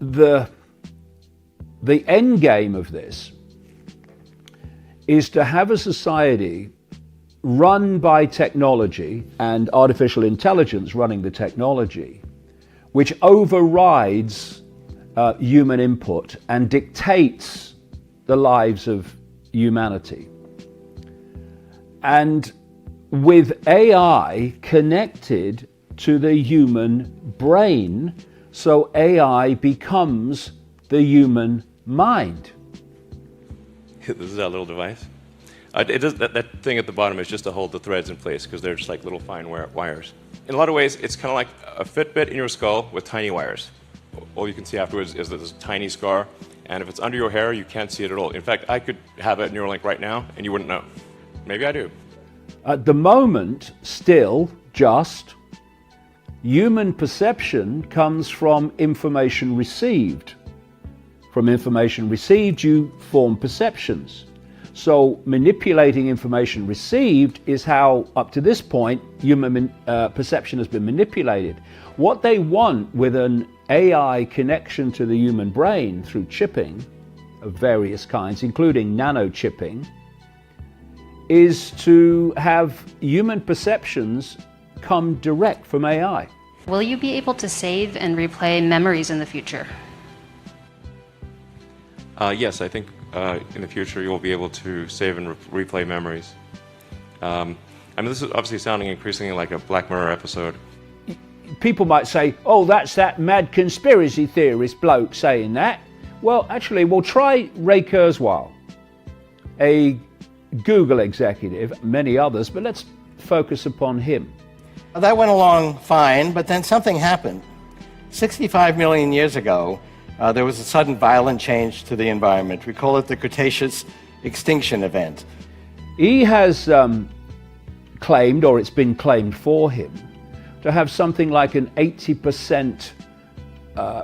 the end game of this is to have a society run by technology and artificial intelligence running the technology, which overrides human input and dictates the lives of humanity. And with AI connected to the human brain, so AI becomes the human mind. This is our little device. That thing at the bottom is just to hold the threads in place because they're just like little fine wires. In a lot of ways, it's kind of like a Fitbit in your skull with tiny wires. All you can see afterwards is this tiny scar, and if it's under your hair, you can't see it at all. In fact, I could have a Neuralink right now, and you wouldn't know. Maybe I do. At the moment, still just human perception comes from information received. From information received, you form perceptions. So manipulating information received is how, up to this point, human perception has been manipulated. What they want with an AI connection to the human brain through chipping of various kinds, including nanochipping, is to have human perceptions come direct from AI. Will you be able to save and replay memories in the future? Yes, I think in the future you'll be able to save and replay memories. I mean, this is obviously sounding increasingly like a Black Mirror episode. People might say, oh, that's that mad conspiracy theorist bloke saying that. Well, actually, we'll try Ray Kurzweil, a Google executive, many others, but let's focus upon him. That went along fine, but then something happened. 65 million years ago, there was a sudden violent change to the environment. We call it the Cretaceous extinction event. He has claimed, or it's been claimed for him, to have something like an 80%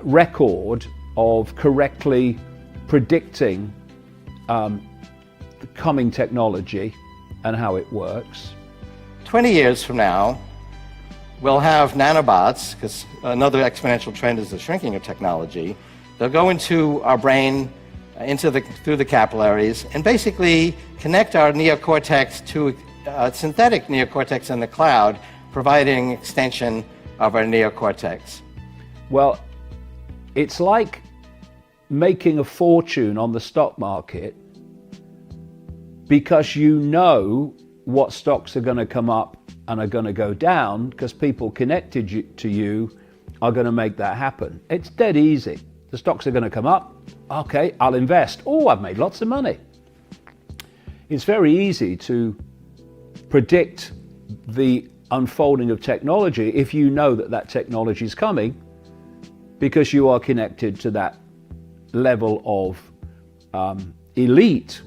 record of correctly predicting the coming technology and how it works. 20 years from now, we'll have nanobots, because another exponential trend is the shrinking of technology. They'll go into our brain, through the capillaries, and basically connect our neocortex to a synthetic neocortex in the cloud, providing extension of our neocortex. Well, it's like making a fortune on the stock market because you know what stocks are going to come up and are going to go down because people connected to you are going to make that happen. It's dead easy. The stocks are going to come up. Okay, I'll invest. Oh, I've made lots of money. It's very easy to predict the unfolding of technology if you know that that technology is coming because you are connected to that level of elite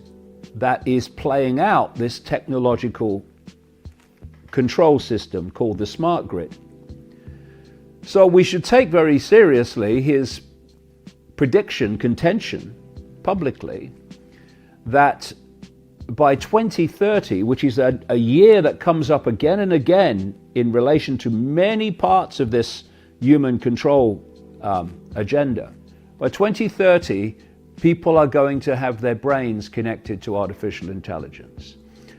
that is playing out this technological control system called the smart grid. So we should take very seriously his contention publicly that by 2030, which is a year that comes up again and again in relation to many parts of this human control agenda, by 2030, people are going to have their brains connected to artificial intelligence.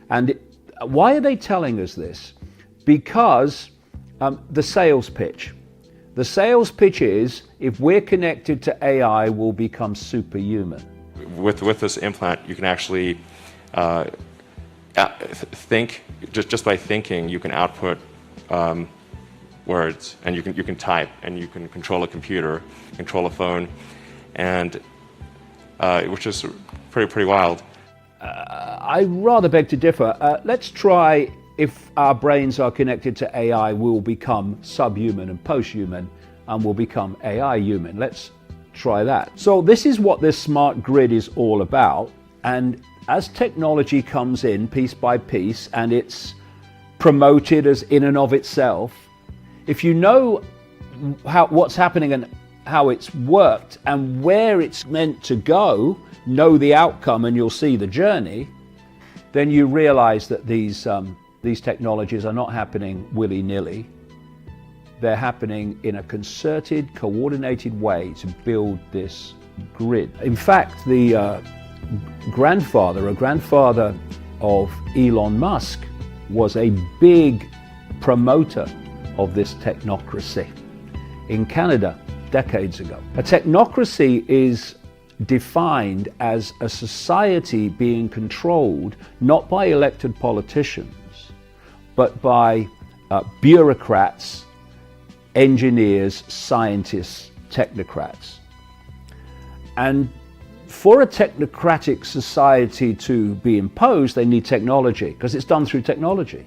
And why are they telling us this? Because the sales pitch. The sales pitch is, if we're connected to AI, we'll become superhuman. With this implant, you can actually think, just by thinking, you can output words, and you can type, and you can control a computer, control a phone, and which is pretty wild. I rather beg to differ. Let's try, if our brains are connected to AI, we'll become subhuman and posthuman, and we'll become AI human. Let's try that. So this is what this smart grid is all about. And as technology comes in piece by piece, and it's promoted as in and of itself, if you know what's happening and how it's worked and where it's meant to go, know the outcome and you'll see the journey, then you realize that these technologies are not happening willy-nilly. they're happening in a concerted, coordinated way to build this grid. In fact, the grandfather of Elon Musk was a big promoter of this technocracy in Canada decades ago. A technocracy is defined as a society being controlled not by elected politicians, but by bureaucrats, engineers, scientists, technocrats. And for a technocratic society to be imposed, they need technology, because it's done through technology.